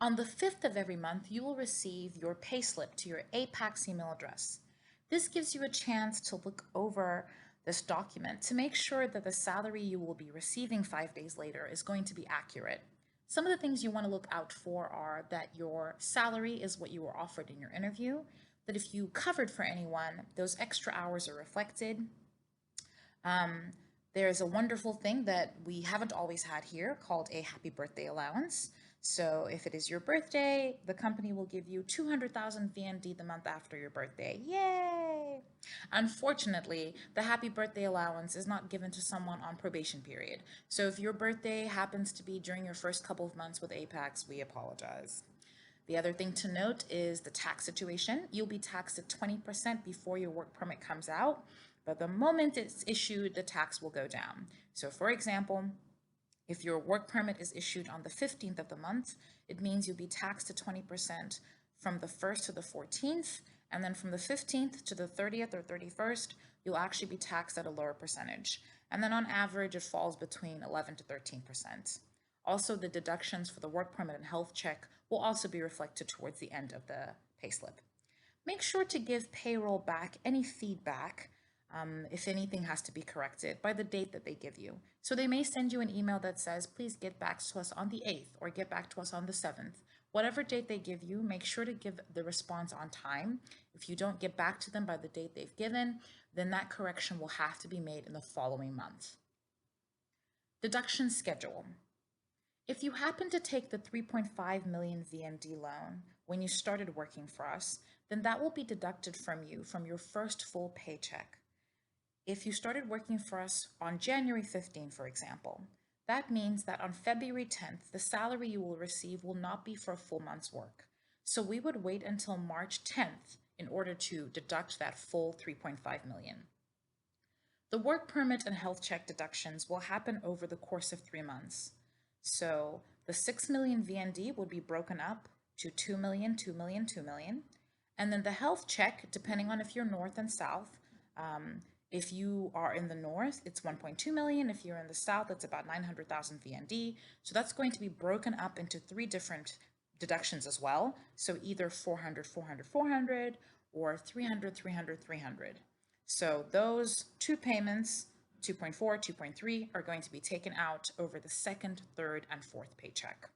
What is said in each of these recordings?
On the 5th of every month, you will receive your payslip to your APAX email address. This gives you a chance to look over this document to make sure that the salary you will be receiving 5 days later is going to be accurate. Some of the things you want to look out for are that your salary is what you were offered in your interview, that if you covered for anyone, those extra hours are reflected. There's a wonderful thing that we haven't always had here called a happy birthday allowance. So if it is your birthday, the company will give you 200,000 VND the month after your birthday. Yay! Unfortunately, the happy birthday allowance is not given to someone on probation period. So if your birthday happens to be during your first couple of months with Apex, we apologize. The other thing to note is the tax situation. You'll be taxed at 20% before your work permit comes out, but the moment it's issued, the tax will go down. So for example, if your work permit is issued on the 15th of the month, it means you'll be taxed at 20% from the 1st to the 14th, and then from the 15th to the 30th or 31st, you'll actually be taxed at a lower percentage. And then on average, it falls between 11 to 13%. Also, the deductions for the work permit and health check will also be reflected towards the end of the payslip. Make sure to give payroll back any feedback if anything has to be corrected by the date that they give you. So they may send you an email that says, please get back to us on the 8th or get back to us on the 7th. Whatever date they give you, make sure to give the response on time. If you don't get back to them by the date they've given, then that correction will have to be made in the following month. Deduction schedule. If you happen to take the 3.5 million VND loan when you started working for us, then that will be deducted from you from your first full paycheck. If you started working for us on January 15, for example, that means that on February 10th, the salary you will receive will not be for a full month's work. So we would wait until March 10th in order to deduct that full 3.5 million. The work permit and health check deductions will happen over the course of 3 months. So the 6 million VND would be broken up to 2 million, 2 million, 2 million. And then the health check, depending on if you're north and south, if you are in the north, it's 1.2 million. If you're in the south, it's about 900,000 VND. So that's going to be broken up into 3 different deductions as well. So either 400, 400, 400, or 300, 300, 300. So those 2 payments, 2.4, 2.3, are going to be taken out over the second, third, and fourth paycheck.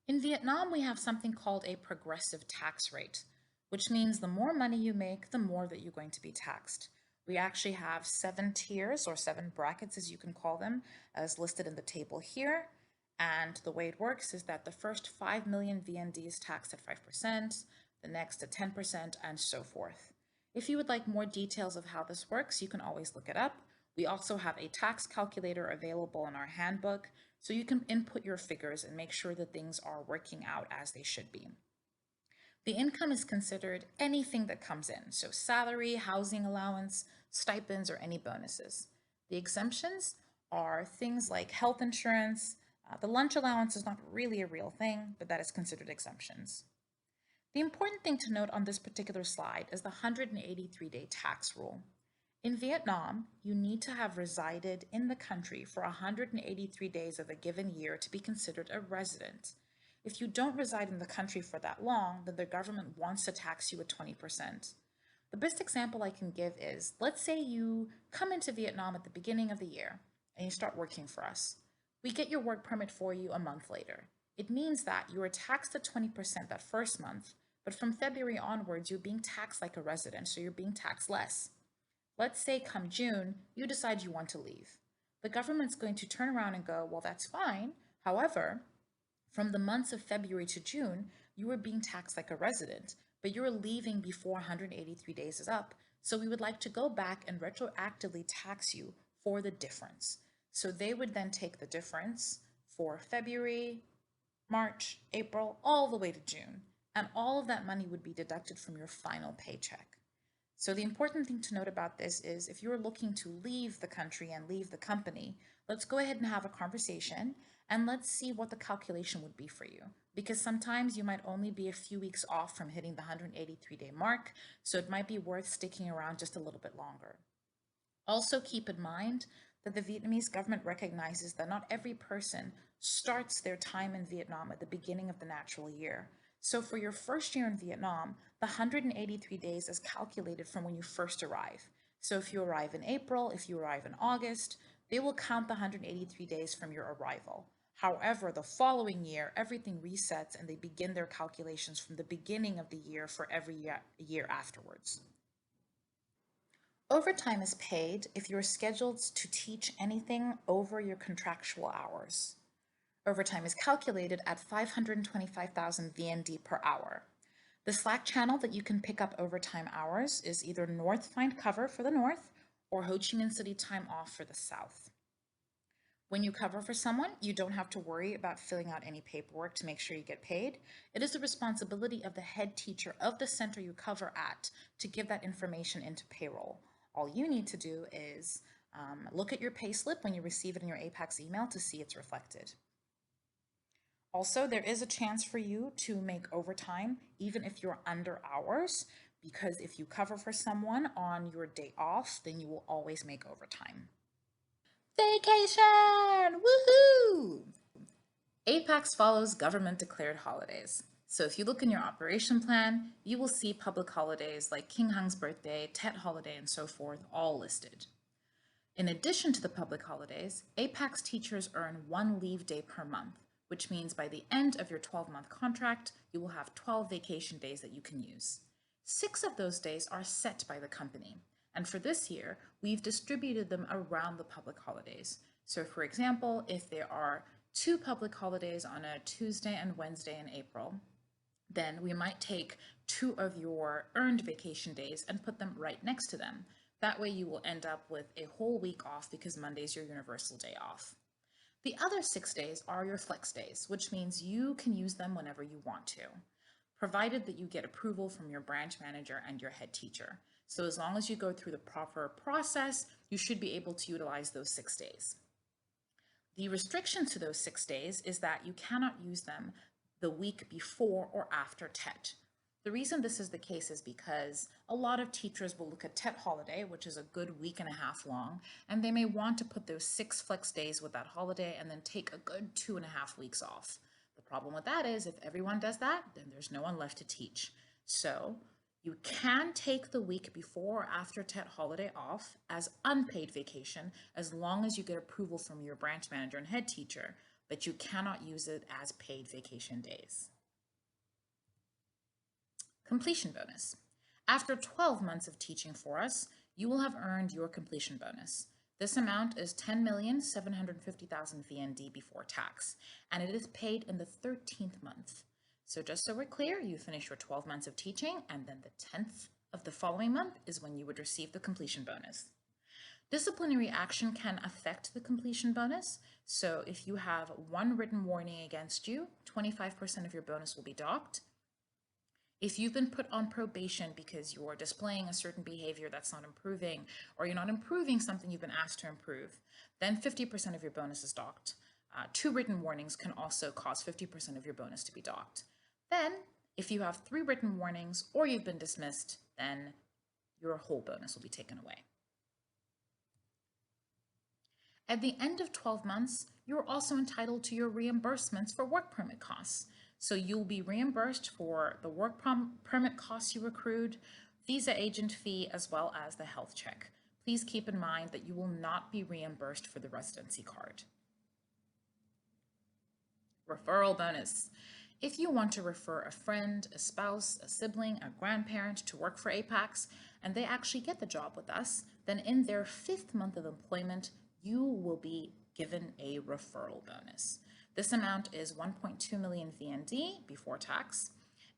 In Vietnam, we have something called a progressive tax rate, which means the more money you make, the more that you're going to be taxed. We actually have 7 tiers, or 7 brackets as you can call them, as listed in the table here. And the way it works is that the first 5 million VND is taxed at 5%, the next at 10%, and so forth. If you would like more details of how this works, you can always look it up. We also have a tax calculator available in our handbook, so you can input your figures and make sure that things are working out as they should be. The income is considered anything that comes in, so salary, housing allowance, stipends, or any bonuses. The exemptions are things like health insurance. The lunch allowance is not really a real thing, but that is considered exemptions. The important thing to note on this particular slide is the 183-day tax rule. In Vietnam, you need to have resided in the country for 183 days of a given year to be considered a resident. If you don't reside in the country for that long, then the government wants to tax you at 20%. The best example I can give is, let's say you come into Vietnam at the beginning of the year and you start working for us. We get your work permit for you a month later. It means that you are taxed at 20% that first month, but from February onwards, you're being taxed like a resident, so you're being taxed less. Let's say come June, you decide you want to leave. The government's going to turn around and go, well, that's fine. However, from the months of February to June, you were being taxed like a resident, but you're leaving before 183 days is up. So we would like to go back and retroactively tax you for the difference. So they would then take the difference for February, March, April, all the way to June. And all of that money would be deducted from your final paycheck. So the important thing to note about this is if you're looking to leave the country and leave the company, let's go ahead and have a conversation and let's see what the calculation would be for you. Because sometimes you might only be a few weeks off from hitting the 183-day mark, so it might be worth sticking around just a little bit longer. Also keep in mind that the Vietnamese government recognizes that not every person starts their time in Vietnam at the beginning of the natural year. So for your first year in Vietnam, the 183 days is calculated from when you first arrive. So if you arrive in April, if you arrive in August, they will count the 183 days from your arrival. However, the following year, everything resets and they begin their calculations from the beginning of the year for every year afterwards. Overtime is paid if you're scheduled to teach anything over your contractual hours. Overtime is calculated at 525,000 VND per hour. The Slack channel that you can pick up overtime hours is either North Find Cover for the North or Ho Chi Minh City Time Off for the South. When you cover for someone, you don't have to worry about filling out any paperwork to make sure you get paid. It is the responsibility of the head teacher of the center you cover at to give that information into payroll. All you need to do is look at your payslip when you receive it in your APACS email to see it's reflected. Also, there is a chance for you to make overtime even if you're under hours, because if you cover for someone on your day off, then you will always make overtime. Vacation! Woohoo! APACS follows government declared holidays. So if you look in your operation plan, you will see public holidays like King Hung's birthday, Tet holiday, and so forth all listed. In addition to the public holidays, APACS teachers earn 1 leave day per month, which means by the end of your 12-month contract, you will have 12 vacation days that you can use. 6 of those days are set by the company. And for this year, we've distributed them around the public holidays. So for example, if there are 2 public holidays on a Tuesday and Wednesday in April, then we might take 2 of your earned vacation days and put them right next to them. That way you will end up with a whole week off because Monday's your universal day off. The other 6 days are your flex days, which means you can use them whenever you want to, provided that you get approval from your branch manager and your head teacher. So as long as you go through the proper process, you should be able to utilize those 6 days. The restriction to those 6 days is that you cannot use them the week before or after TET. The reason this is the case is because a lot of teachers will look at TET holiday, which is a good week and a half long, and they may want to put those 6 flex days with that holiday and then take a good 2.5 weeks off. The problem with that is if everyone does that, then there's no one left to teach. So you can take the week before or after TET holiday off as unpaid vacation as long as you get approval from your branch manager and head teacher, but you cannot use it as paid vacation days. Completion bonus. After 12 months of teaching for us, you will have earned your completion bonus. This amount is 10,750,000 VND before tax, and it is paid in the 13th month. So just so we're clear, you finish your 12 months of teaching, and then the 10th of the following month is when you would receive the completion bonus. Disciplinary action can affect the completion bonus. So if you have 1 written warning against you, 25% of your bonus will be docked. If you've been put on probation because you're displaying a certain behavior that's not improving, or you're not improving something you've been asked to improve, then 50% of your bonus is docked. 2 written warnings can also cause 50% of your bonus to be docked. Then, if you have 3 written warnings or you've been dismissed, then your whole bonus will be taken away. At the end of 12 months, you're also entitled to your reimbursements for work permit costs. So you'll be reimbursed for the work permit costs you accrued, visa agent fee, as well as the health check. Please keep in mind that you will not be reimbursed for the residency card. Referral bonus. If you want to refer a friend, a spouse, a sibling, a grandparent to work for APACS, and they actually get the job with us, then in their 5th month of employment, you will be given a referral bonus. This amount is 1.2 million VND before tax,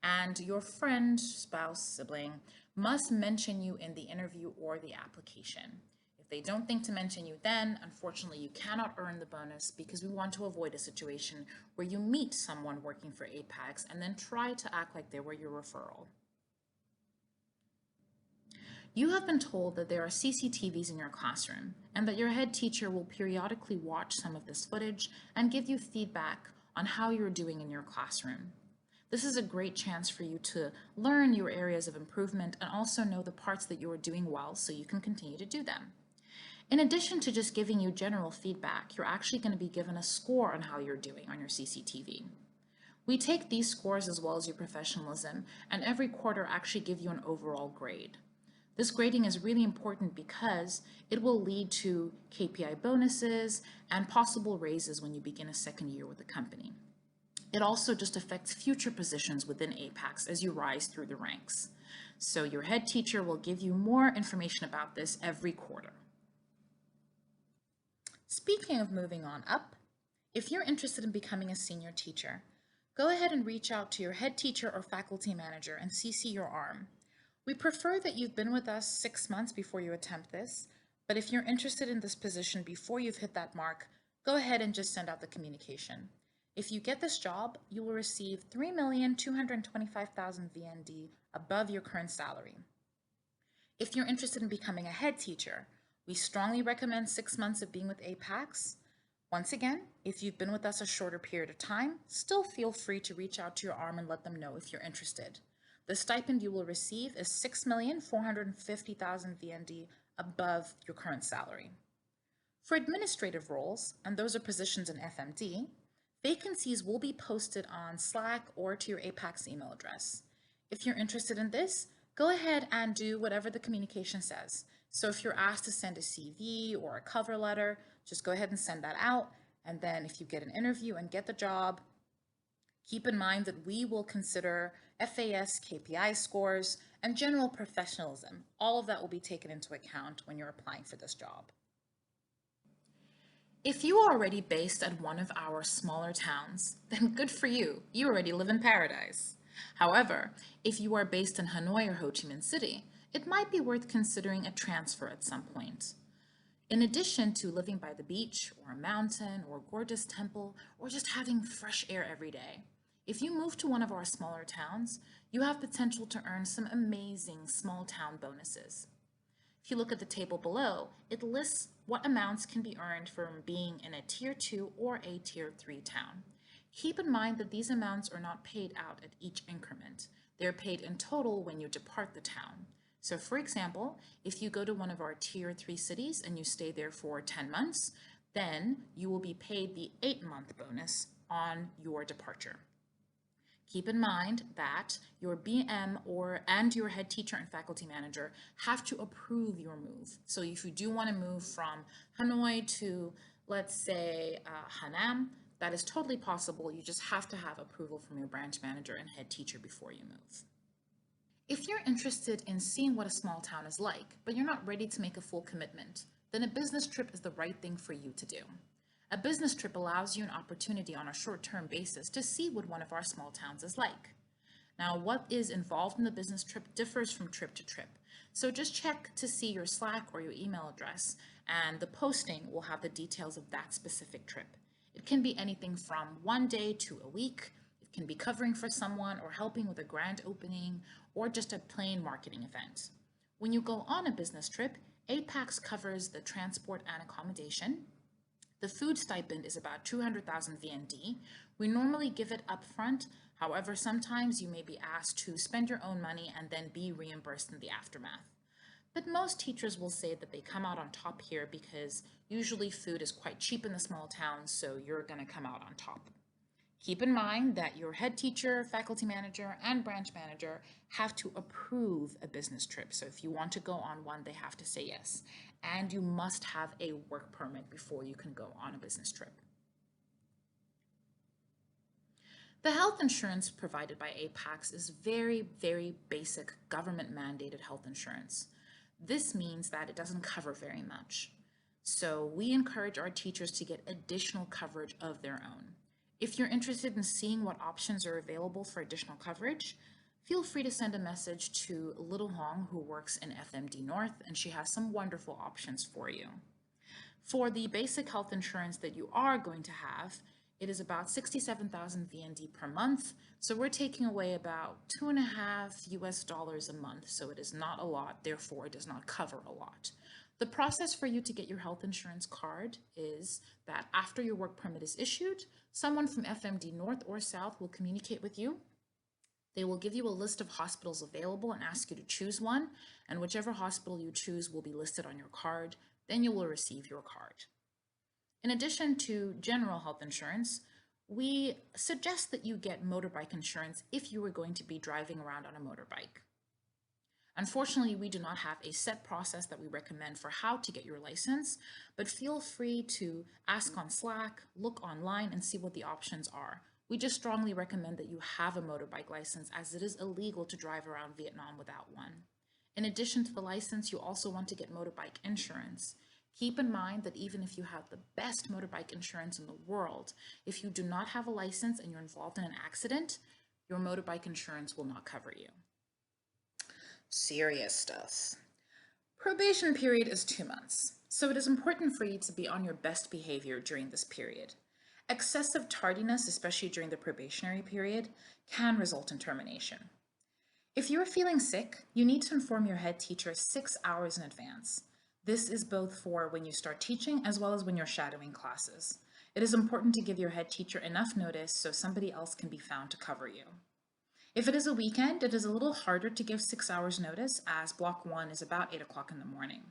and your friend, spouse, sibling must mention you in the interview or the application. If they don't think to mention you, then unfortunately you cannot earn the bonus, because we want to avoid a situation where you meet someone working for APACS and then try to act like they were your referral. You have been told that there are CCTVs in your classroom and that your head teacher will periodically watch some of this footage and give you feedback on how you're doing in your classroom. This is a great chance for you to learn your areas of improvement and also know the parts that you are doing well so you can continue to do them. In addition to just giving you general feedback, you're actually going to be given a score on how you're doing on your CCTV. We take these scores as well as your professionalism, and every quarter actually give you an overall grade. This grading is really important because it will lead to KPI bonuses and possible raises when you begin a second year with the company. It also just affects future positions within APACS as you rise through the ranks. So your head teacher will give you more information about this every quarter. Speaking of moving on up, if you're interested in becoming a senior teacher, go ahead and reach out to your head teacher or faculty manager and CC your arm. We prefer that you've been with us 6 months before you attempt this, but if you're interested in this position before you've hit that mark, go ahead and just send out the communication. If you get this job, you will receive 3,225,000 VND above your current salary. If you're interested in becoming a head teacher, we strongly recommend 6 months of being with APACS. Once again, if you've been with us a shorter period of time, still feel free to reach out to your arm and let them know if you're interested. The stipend you will receive is 6,450,000 VND above your current salary. For administrative roles, and those are positions in FMD, vacancies will be posted on Slack or to your APACS email address. If you're interested in this, go ahead and do whatever the communication says. So if you're asked to send a CV or a cover letter, just go ahead and send that out. And then if you get an interview and get the job, keep in mind that we will consider FAS KPI scores and general professionalism. All of that will be taken into account when you're applying for this job. If you are already based at one of our smaller towns, then good for you. You already live in paradise. However, if you are based in Hanoi or Ho Chi Minh City, it might be worth considering a transfer at some point. In addition to living by the beach or a mountain or a gorgeous temple or just having fresh air every day, if you move to one of our smaller towns, you have potential to earn some amazing small town bonuses. If you look at the table below, it lists what amounts can be earned from being in a Tier 2 or a Tier 3 town. Keep in mind that these amounts are not paid out at each increment. They're paid in total when you depart the town. So for example, if you go to one of our Tier 3 cities and you stay there for 10 months, then you will be paid the 8-month bonus on your departure. Keep in mind that your BM and your head teacher and faculty manager have to approve your move. So if you do want to move from Hanoi to, let's say, Hanam, that is totally possible. You just have to have approval from your branch manager and head teacher before you move. If you're interested in seeing what a small town is like, but you're not ready to make a full commitment, then a business trip is the right thing for you to do. A business trip allows you an opportunity on a short-term basis to see what one of our small towns is like. Now, what is involved in the business trip differs from trip to trip. So just check to see your Slack or your email address, and the posting will have the details of that specific trip. It can be anything from 1 day to a week. It can be covering for someone or helping with a grand opening or just a plain marketing event. When you go on a business trip, APACS covers the transport and accommodation. The food stipend is about 200,000 VND. We normally give it up front. However, sometimes you may be asked to spend your own money and then be reimbursed in the aftermath. But most teachers will say that they come out on top here because usually food is quite cheap in the small towns, so you're going to come out on top. Keep in mind that your head teacher, faculty manager, and branch manager have to approve a business trip. So if you want to go on one, they have to say yes. And you must have a work permit before you can go on a business trip. The health insurance provided by APACS is very, very basic government mandated health insurance. This means that it doesn't cover very much. So we encourage our teachers to get additional coverage of their own. If you're interested in seeing what options are available for additional coverage, feel free to send a message to Little Hong, who works in FMD North, and she has some wonderful options for you. For the basic health insurance that you are going to have, it is about 67,000 VND per month, so we're taking away about $2.50 a month, so it is not a lot, therefore it does not cover a lot. The process for you to get your health insurance card is that after your work permit is issued, someone from FMD North or South will communicate with you. They will give you a list of hospitals available and ask you to choose one, and whichever hospital you choose will be listed on your card. then you will receive your card. In addition to general health insurance, we suggest that you get motorbike insurance if you are going to be driving around on a motorbike. Unfortunately, we do not have a set process that we recommend for how to get your license, but feel free to ask on Slack, look online, and see what the options are. We just strongly recommend that you have a motorbike license, as it is illegal to drive around Vietnam without one. In addition to the license, you also want to get motorbike insurance. Keep in mind that even if you have the best motorbike insurance in the world, if you do not have a license and you're involved in an accident, your motorbike insurance will not cover you. Serious stuff. Probation period is 2 months, so it is important for you to be on your best behavior during this period. Excessive tardiness, especially during the probationary period, can result in termination. If you are feeling sick, you need to inform your head teacher 6 hours in advance. This is both for when you start teaching as well as when you're shadowing classes. It is important to give your head teacher enough notice so somebody else can be found to cover you. If it is a weekend, it is a little harder to give 6 hours notice, as block 1 is about 8 o'clock in the morning.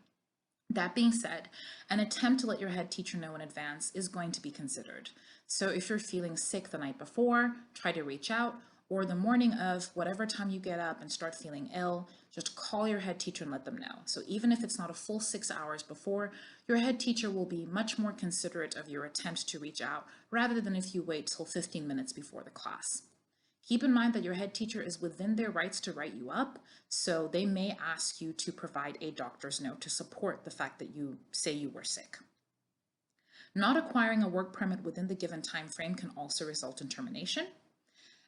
That being said, an attempt to let your head teacher know in advance is going to be considered. So if you're feeling sick the night before, try to reach out, or the morning of whatever time you get up and start feeling ill, just call your head teacher and let them know. So even if it's not a full 6 hours before, your head teacher will be much more considerate of your attempt to reach out rather than if you wait till 15 minutes before the class. Keep in mind that your head teacher is within their rights to write you up, so they may ask you to provide a doctor's note to support the fact that you say you were sick. Not acquiring a work permit within the given time frame can also result in termination,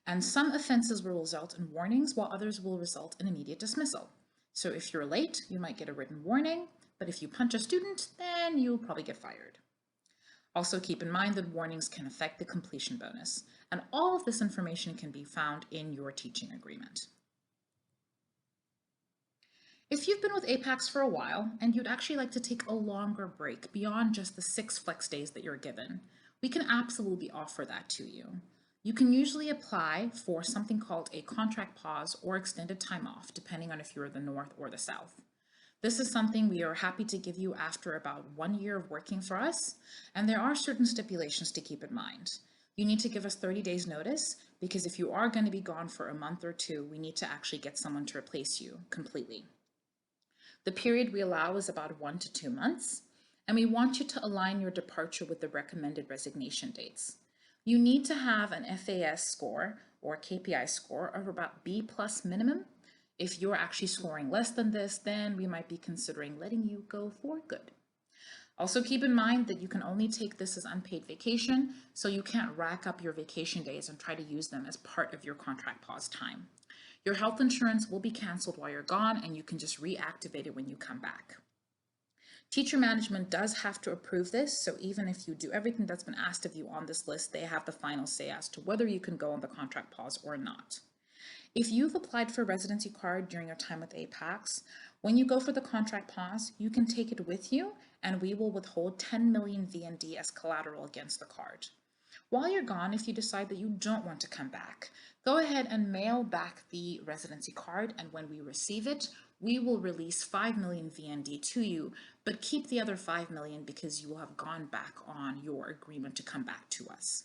and some offenses will result in warnings while others will result in immediate dismissal. So if you're late, you might get a written warning, but if you punch a student, then you'll probably get fired. Also keep in mind that warnings can affect the completion bonus, and all of this information can be found in your teaching agreement. If you've been with APACS for a while and you'd actually like to take a longer break beyond just the 6 flex days that you're given, we can absolutely offer that to you. You can usually apply for something called a contract pause or extended time off, depending on if you're the North or the South. This is something we are happy to give you after about 1 year of working for us, and there are certain stipulations to keep in mind. You need to give us 30 days notice, because if you are going to be gone for a month or 2, we need to actually get someone to replace you completely. The period we allow is about 1 to 2 months, and we want you to align your departure with the recommended resignation dates. You need to have an FAS score or KPI score of about B+ minimum. If you're actually scoring less than this, then we might be considering letting you go for good. Also keep in mind that you can only take this as unpaid vacation, so you can't rack up your vacation days and try to use them as part of your contract pause time. Your health insurance will be canceled while you're gone, and you can just reactivate it when you come back. Teacher management does have to approve this, so even if you do everything that's been asked of you on this list, they have the final say as to whether you can go on the contract pause or not. If you've applied for a residency card during your time with APACS, when you go for the contract pause, you can take it with you, and we will withhold 10 million VND as collateral against the card. While you're gone, if you decide that you don't want to come back, go ahead and mail back the residency card, and when we receive it, we will release 5 million VND to you, but keep the other 5 million because you will have gone back on your agreement to come back to us.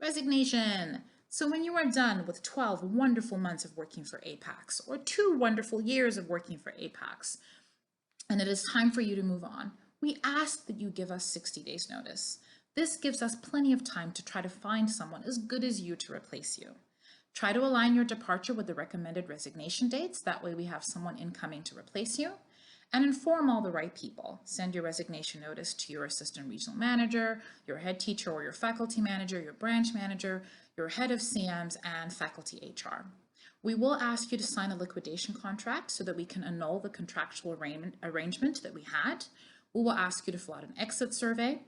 Resignation. So when you are done with 12 wonderful months of working for APACS, or 2 wonderful years of working for APACS, and it is time for you to move on, we ask that you give us 60 days notice. This gives us plenty of time to try to find someone as good as you to replace you. Try to align your departure with the recommended resignation dates. That way we have someone incoming to replace you. And inform all the right people. Send your resignation notice to your assistant regional manager, your head teacher or your faculty manager, your branch manager, your head of CMs, and faculty HR. We will ask you to sign a liquidation contract so that we can annul the contractual arrangement that we had. We will ask you to fill out an exit survey.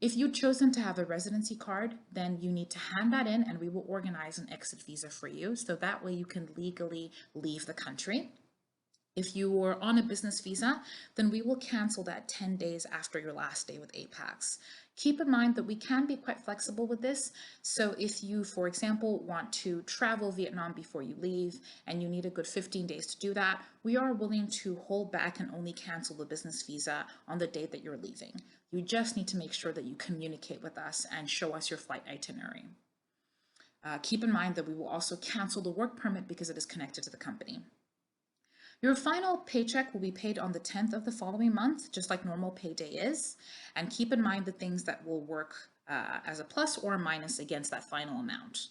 If you've chosen to have a residency card, then you need to hand that in and we will organize an exit visa for you, so that way you can legally leave the country. If you were on a business visa, then we will cancel that 10 days after your last day with APACS. Keep in mind that we can be quite flexible with this. So if you, for example, want to travel Vietnam before you leave and you need a good 15 days to do that, we are willing to hold back and only cancel the business visa on the date that you're leaving. You just need to make sure that you communicate with us and show us your flight itinerary. Keep in mind that we will also cancel the work permit because it is connected to the company. Your final paycheck will be paid on the 10th of the following month, just like normal payday is. And keep in mind the things that will work as a plus or a minus against that final amount.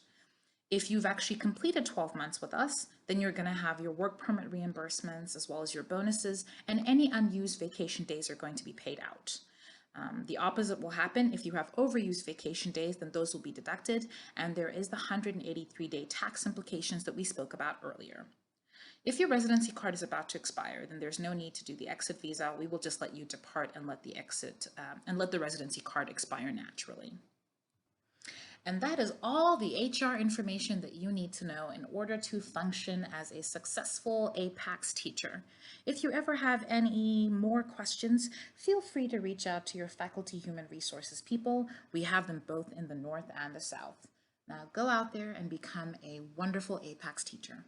If you've actually completed 12 months with us, then you're going to have your work permit reimbursements as well as your bonuses, and any unused vacation days are going to be paid out. The opposite will happen if you have overused vacation days, then those will be deducted, and there is the 183-day tax implications that we spoke about earlier. If your residency card is about to expire, then there's no need to do the exit visa. We will just let you depart and let the residency card expire naturally. And that is all the HR information that you need to know in order to function as a successful APACS teacher. If you ever have any more questions, feel free to reach out to your faculty human resources people. We have them both in the North and the South. Now go out there and become a wonderful APACS teacher.